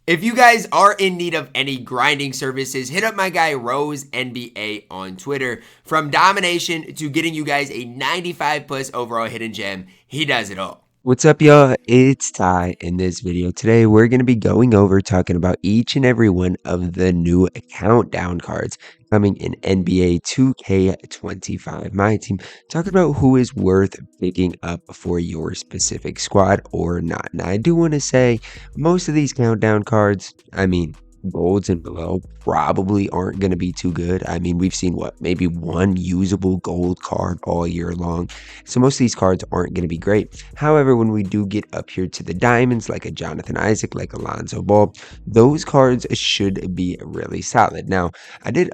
If you guys are in need of any grinding services, hit up my guy Rose NBA on Twitter. From domination to getting you guys a 95 plus overall hidden gem, he does it all. What's up, y'all? It's Ty. In this video today, we're going to be going over talking about each and every one of the new countdown cards coming in NBA 2K25 MyTEAM. Talking about who is worth picking up for your specific squad or not. Now, I do want to say most of these countdown cards, golds and below probably aren't going to be too good. We've seen maybe one usable gold card all year long. So most of these cards aren't going to be great. However, when we do get up here to the diamonds, like a Jonathan Isaac, like a Lonzo Ball, those cards should be really solid. Now, I did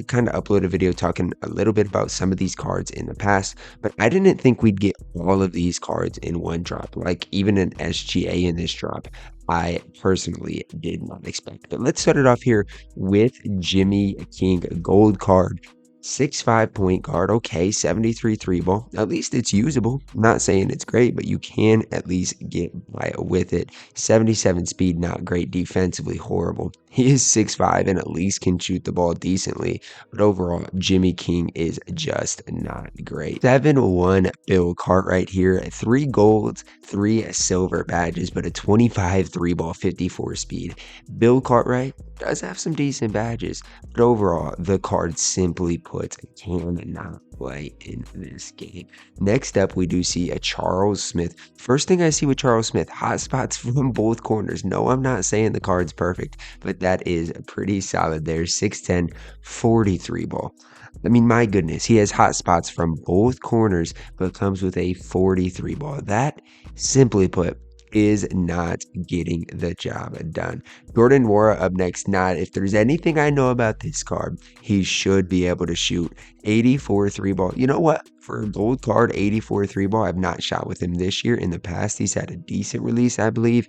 kind of upload a video talking a little bit about some of these cards in the past, but I didn't think we'd get all of these cards in one drop, like even an SGA in this drop. I personally did not expect. But let's start it off here with Jimmy King gold card. 6'5" point guard, okay, 73 3 ball. At least it's usable. Not saying it's great, but you can at least get by with it. 77 speed, not great. Defensively, horrible. He is 6'5" and at least can shoot the ball decently. But overall, Jimmy King is just not great. 7-1 Bill Cartwright here. 3 golds, 3 silver badges, but a 25 3 ball, 54 speed. Bill Cartwright does have some decent badges, but overall, the card simply put cannot play in this game. Next up, we do see a Charles Smith. First thing I see with Charles Smith, hot spots from both corners. No, I'm not saying the card's perfect, but that is pretty solid there. 6'10", 43 ball. My goodness, he has hot spots from both corners, but comes with a 43 ball. That, simply put, is not getting the job done. Jordan Nwora up next. Not if there's anything I know about this card, he should be able to shoot 84 3 ball. You know what? For a gold card, 84 3 ball, I've not shot with him this year. In the past, he's had a decent release, I believe.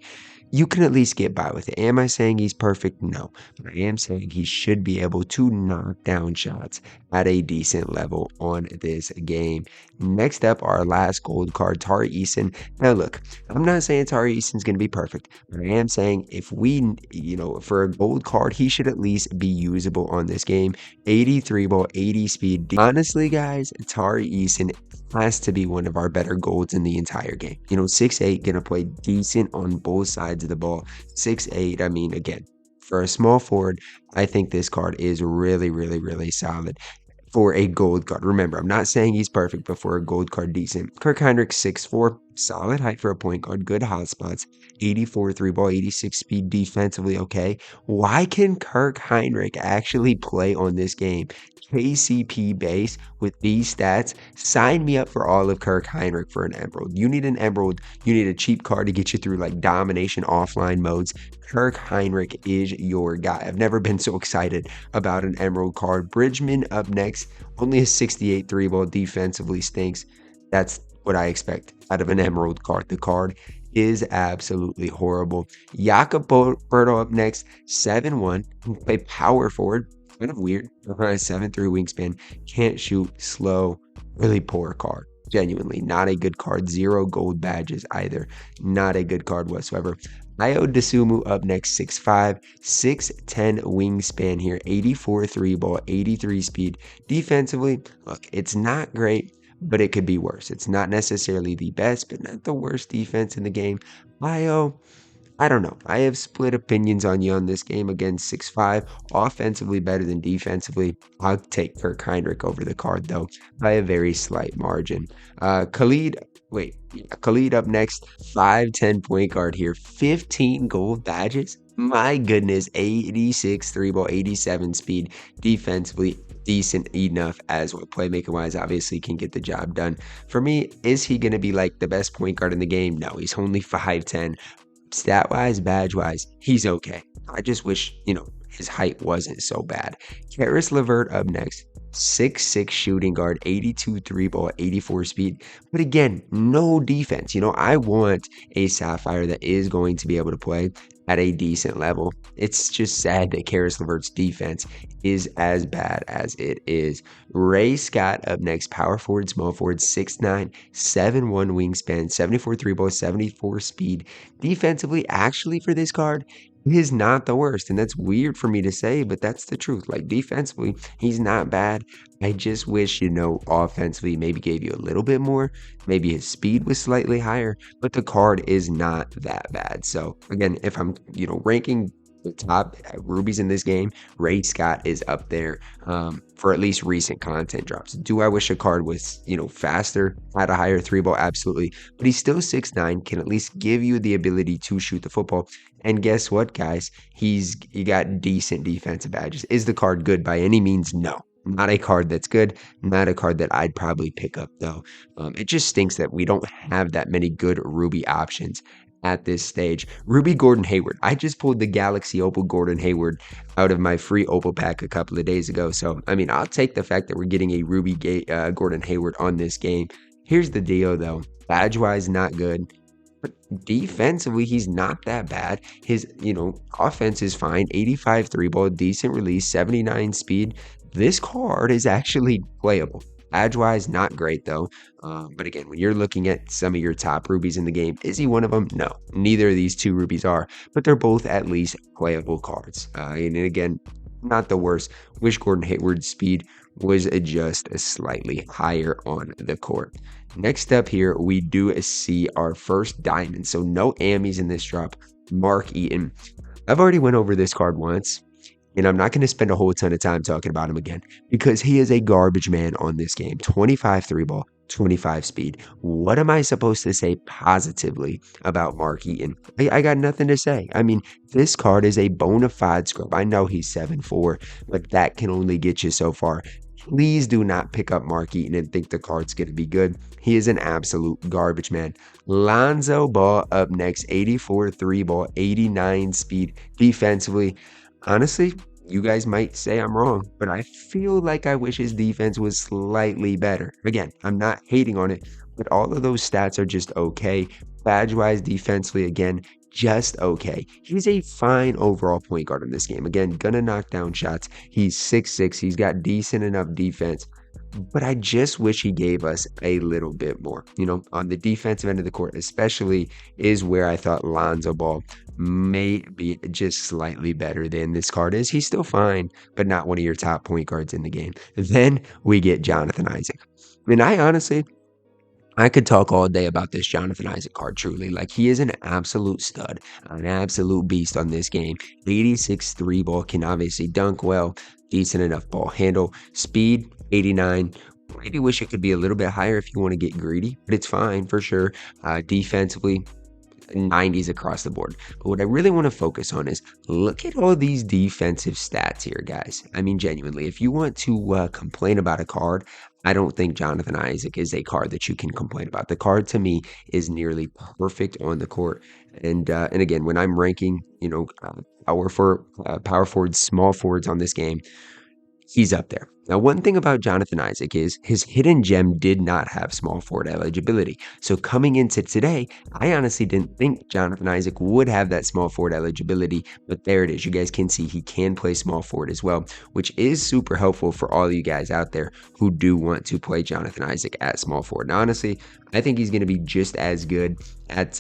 You can at least get by with it. Am I saying he's perfect? No. But I am saying he should be able to knock down shots at a decent level on this game. Next up, our last gold card, Tari Eason. Now, look, I'm not saying Tari Eason's going to be perfect, but I am saying if we, for a gold card, he should at least be usable on this game. 83 ball, 80 speed. Honestly, guys, Tari Eason has to be one of our better golds in the entire game. 6'8", gonna play decent on both sides of the ball. 6'8", again, for a small forward, I think this card is really, really, really solid for a gold card. Remember, I'm not saying he's perfect, but for a gold card, decent. Kirk Hinrich, 6'4", solid height for a point guard, good hot spots, 84 3 ball, 86 speed, defensively okay. Why can Kirk Hinrich actually play on this game? KCP base with these stats, sign me up for all of Kirk Hinrich for an emerald. You need an emerald, you need a cheap card to get you through like domination offline modes. Kirk Hinrich is your guy. I've never been so excited about an emerald card. Bridgman up next, only a 68 3 ball, defensively stinks. That's what I expect out of an emerald card. The card is absolutely horrible. Jakob Poeltl up next, 7'1", play power forward. Kind of weird. 7'3" wingspan. Can't shoot. Slow. Really poor card. Genuinely. Not a good card. 0 gold badges either. Not a good card whatsoever. Ayo Dosunmu up next. 6'5", 6'10" wingspan here. 84 3 ball. 83 speed. Defensively, look, it's not great, but it could be worse. It's not necessarily the best, but not the worst defense in the game. Ayo, I don't know. I have split opinions on you on this game. Again, 6'5", offensively better than defensively. I'll take Kirk Hinrich over the card, though, by a very slight margin. Khalid up next, 5'10" point guard here, 15 gold badges. My goodness, 86 3 ball, 87 speed, defensively decent enough as well. Playmaking wise, obviously can get the job done. For me, is he going to be like the best point guard in the game? No, he's only 5'10". Stat-wise, badge-wise, he's okay. I just wish, his height wasn't so bad. Caris LeVert up next. 6'6" shooting guard, 82 3 ball, 84 speed. But again, no defense. I want a Sapphire that is going to be able to play at a decent level. It's just sad that Caris LeVert's defense is as bad as it is. Ray Scott up next, power forward, small forward, 6'9", 7'1" wingspan, 74 3 ball, 74 speed. Defensively, actually for this card, He's not the worst, and that's weird for me to say, but that's the truth. Like, defensively, he's not bad. I just wish, offensively, maybe gave you a little bit more. Maybe his speed was slightly higher, but the card is not that bad. So, again, if I'm, ranking the top rubies in this game, Ray Scott is up there for at least recent content drops. Do I wish a card was, faster, had a higher three ball? Absolutely. But he's still 6'9", can at least give you the ability to shoot the football. And guess what, guys? He got decent defensive badges. Is the card good by any means? No. Not a card that's good. Not a card that I'd probably pick up, though. It just stinks that we don't have that many good Ruby options at this stage. Ruby Gordon Hayward. I just pulled the Galaxy Opal Gordon Hayward out of my free Opal pack a couple of days ago. So, I mean, I'll take the fact that we're getting a Ruby Gordon Hayward on this game. Here's the deal, though. Badge-wise, not good. But defensively, he's not that bad. His, offense is fine. 85 three ball, decent release, 79 speed. This card is actually playable. Badge-wise, not great though. But again, when you're looking at some of your top rubies in the game, is he one of them? No. Neither of these two rubies are. But they're both at least playable cards. And again, not the worst. Wish Gordon Hayward's speed was just slightly higher on the court. Next up here, we do see our first diamond. So no Ammies in this drop. Mark Eaton. I've already went over this card once, and I'm not going to spend a whole ton of time talking about him again because he is a garbage man on this game. 25 three ball, 25 speed. What am I supposed to say positively about Mark Eaton? I got nothing to say. I mean, this card is a bona fide scrub. I know he's 7'4", but that can only get you so far. Please do not pick up Mark Eaton and think the card's going to be good. He is an absolute garbage man. Lonzo Ball up next. 84 three ball, 89 speed. Defensively, honestly, you guys might say I'm wrong, but I feel like I wish his defense was slightly better. Again, I'm not hating on it, but all of those stats are just okay. Badge-wise, defensively, again, just okay. He's a fine overall point guard in this game. Again, gonna knock down shots. He's 6'6". He's got decent enough defense. But I just wish he gave us a little bit more. On the defensive end of the court, especially, is where I thought Lonzo Ball may be just slightly better than this card is. He's still fine, but not one of your top point guards in the game. Then we get Jonathan Isaac. And I could talk all day about this Jonathan Isaac card, truly. Like, he is an absolute stud, an absolute beast on this game. 86 three ball, can obviously dunk well, decent enough ball handle, speed, 89. Maybe wish it could be a little bit higher if you want to get greedy, but it's fine for sure. Defensively, 90s across the board. But what I really want to focus on is look at all these defensive stats here, guys. I mean, genuinely, if you want to complain about a card, I don't think Jonathan Isaac is a card that you can complain about. The card to me is nearly perfect on the court. And again, when I'm ranking, power forwards, small forwards on this game, he's up there. Now, one thing about Jonathan Isaac is his hidden gem did not have small forward eligibility. So coming into today, I honestly didn't think Jonathan Isaac would have that small forward eligibility, but there it is. You guys can see he can play small forward as well, which is super helpful for all you guys out there who do want to play Jonathan Isaac at small forward. Now, honestly, I think he's going to be just as good at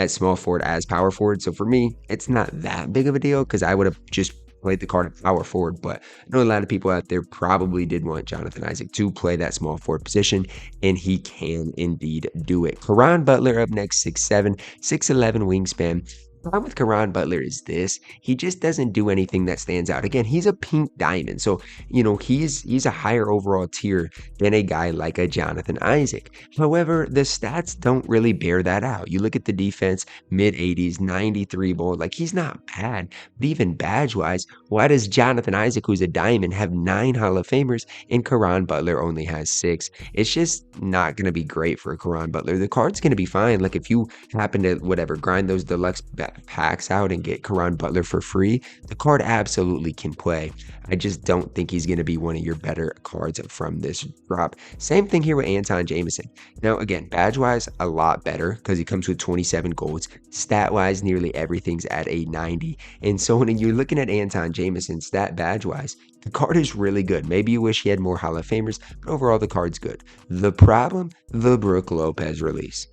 small forward as power forward. So for me, it's not that big of a deal because I would have just played the card at power forward, but I know a lot of people out there probably did want Jonathan Isaac to play that small forward position, and he can indeed do it. Caron Butler up next, 6'7", 6'11" wingspan. The problem with Caron Butler is this: he just doesn't do anything that stands out. Again, he's a pink diamond, so he's a higher overall tier than a guy like a Jonathan Isaac. However, the stats don't really bear that out. You look at the defense, mid-80s, 93 ball, like he's not bad. But even badge-wise, why does Jonathan Isaac, who's a diamond, have 9 Hall of Famers and Caron Butler only has 6? It's just not going to be great for Caron Butler. The card's going to be fine. Like if you happen to grind those deluxe packs out and get Caron Butler for free, the card absolutely can play. I just don't think he's going to be one of your better cards from this drop. Same thing here with Antawn Jamison. Now, again, badge-wise, a lot better because he comes with 27 golds. Stat-wise, nearly everything's at a 90. And so when you're looking at Antawn Jamison, stat badge-wise, the card is really good. Maybe you wish he had more Hall of Famers, but overall the card's good. The problem, the Brook Lopez release.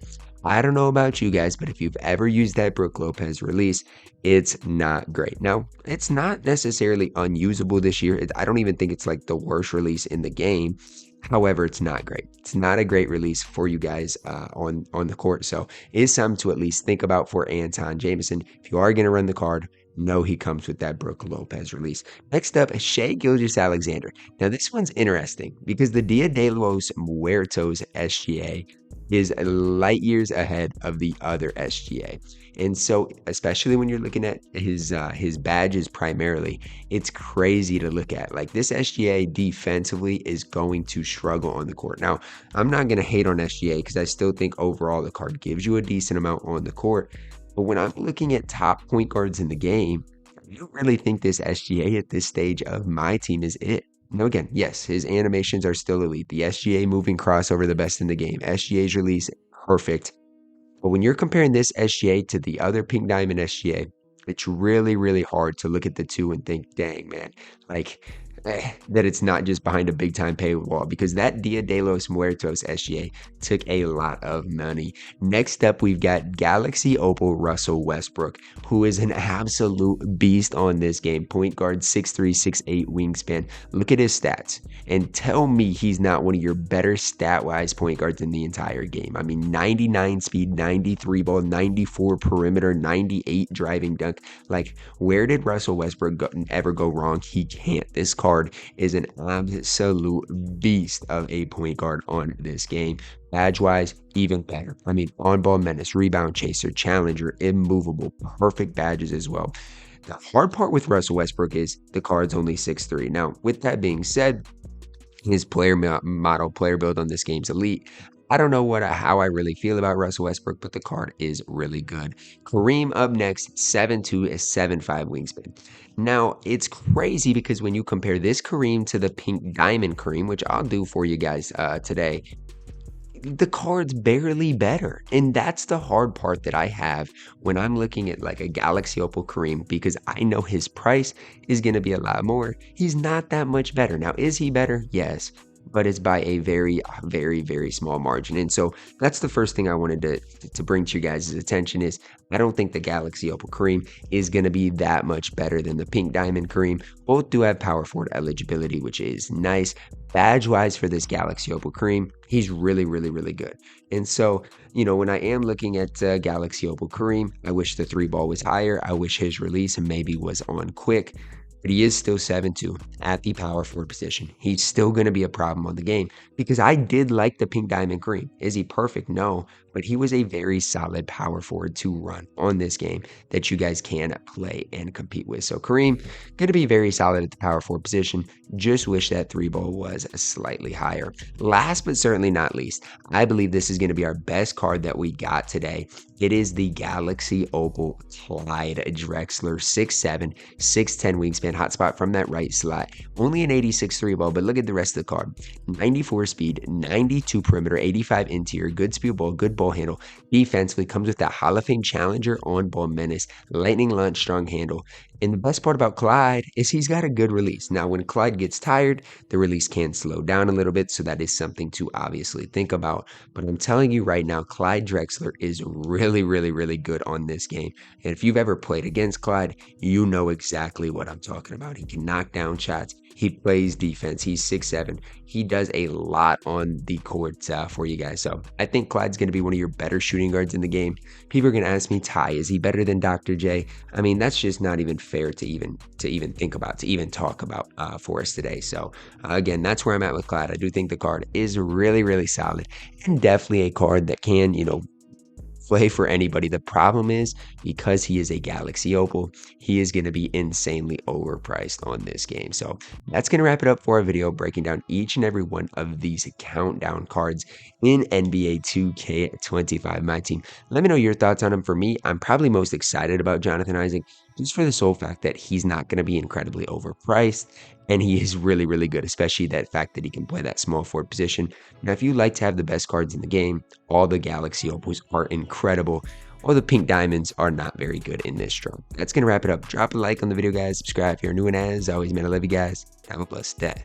I don't know about you guys, but if you've ever used that Brook Lopez release, it's not great. Now, it's not necessarily unusable this year. I don't even think it's like the worst release in the game. However, it's not great. It's not a great release for you guys on the court. So it's something to at least think about for Antawn Jamison. If you are going to run the card, know he comes with that Brook Lopez release. Next up, Shai Gilgous Alexander. Now, this one's interesting because the Dia de los Muertos SGA is light years ahead of the other SGA. And so, especially when you're looking at his badges primarily, it's crazy to look at. Like, this SGA defensively is going to struggle on the court. Now, I'm not going to hate on SGA because I still think overall the card gives you a decent amount on the court. But when I'm looking at top point guards in the game, I don't really think this SGA at this stage of my team is it. Now, again, yes, his animations are still elite. The SGA moving crossover, the best in the game. SGA's release, perfect. But when you're comparing this SGA to the other Pink Diamond SGA, it's really, really hard to look at the two and think, dang, man, like that it's not just behind a big time paywall, because that Dia de los Muertos SGA took a lot of money. Next up, we've got Galaxy Opal Russell Westbrook, who is an absolute beast on this game. Point guard, 6'3", 6'8", wingspan. Look at his stats and tell me he's not one of your better stat-wise point guards in the entire game. I mean, 99 speed, 93 ball, 94 perimeter, 98 driving dunk. Like, where did Russell Westbrook ever go wrong? He can't. This card is an absolute beast of a point guard on this game. Badge wise, even better. I mean, on ball menace, rebound chaser, challenger, immovable, perfect badges as well. The hard part with Russell Westbrook is the card's only 6'3". Now, with that being said, his player build on this game's elite. I don't know how I really feel about Russell Westbrook, but the card is really good. Kareem up next, 7'2", 7'5" wingspan. Now, it's crazy because when you compare this Kareem to the Pink Diamond Kareem, which I'll do for you guys today, the card's barely better. And that's the hard part that I have when I'm looking at like a Galaxy Opal Kareem, because I know his price is going to be a lot more. He's not that much better. Now, is he better? Yes. But it's by a very, very, very small margin. And so that's the first thing I wanted to bring to you guys' attention is I don't think the Galaxy Opal Kareem is going to be that much better than the Pink Diamond Kareem. Both do have power forward eligibility, which is nice. Badge-wise for this Galaxy Opal Kareem, he's really, really, really good. And so, you know, when I am looking at Galaxy Opal Kareem, I wish the 3-ball was higher. I wish his release maybe was on quick. But he is still 7'2" at the power forward position. He's still going to be a problem on the game because I did like the Pink Diamond Kareem. Is he perfect? No, but he was a very solid power forward to run on this game that you guys can play and compete with. So Kareem, going to be very solid at the power forward position. Just wish that 3-ball was slightly higher. Last but certainly not least, I believe this is going to be our best card that we got today. It is the Galaxy Opal Clyde Drexler, 6'7", 6'10" wingspan, hotspot from that right slot. Only an 86 3-ball, but look at the rest of the card. 94 speed, 92 perimeter, 85 interior, good speed ball, good ball handle. Defensively comes with that Hall of Fame challenger on ball menace, lightning launch, strong handle. And the best part about Clyde is he's got a good release. Now, when Clyde gets tired, the release can slow down a little bit, so that is something to obviously think about. But I'm telling you right now, Clyde Drexler is really, really, really good on this game. And if you've ever played against Clyde, you know exactly what I'm talking about. He can knock down shots. He plays defense. He's 6'7". He does a lot on the court for you guys. So I think Clyde's going to be one of your better shooting guards in the game. People are going to ask me, Ty, is he better than Dr. J? I mean, that's just not even fair to even think about, to even talk about for us today. So again, that's where I'm at with Clyde. I do think the card is really, really solid and definitely a card that can, you know, play for anybody. The problem is because he is a Galaxy Opal, he is going to be insanely overpriced on this game. So that's going to wrap it up for our video breaking down each and every one of these countdown cards in NBA 2K25 MyTEAM. Let me know your thoughts on him. For me, I'm probably most excited about Jonathan Isaac just for the sole fact that he's not going to be incredibly overpriced. And he is really, really good, especially that fact that he can play that small forward position. Now, if you like to have the best cards in the game, all the Galaxy Opals are incredible. All the Pink Diamonds are not very good in this draw. That's going to wrap it up. Drop a like on the video, guys. Subscribe if you're new, and as always, man, I love you guys. Have a blessed day.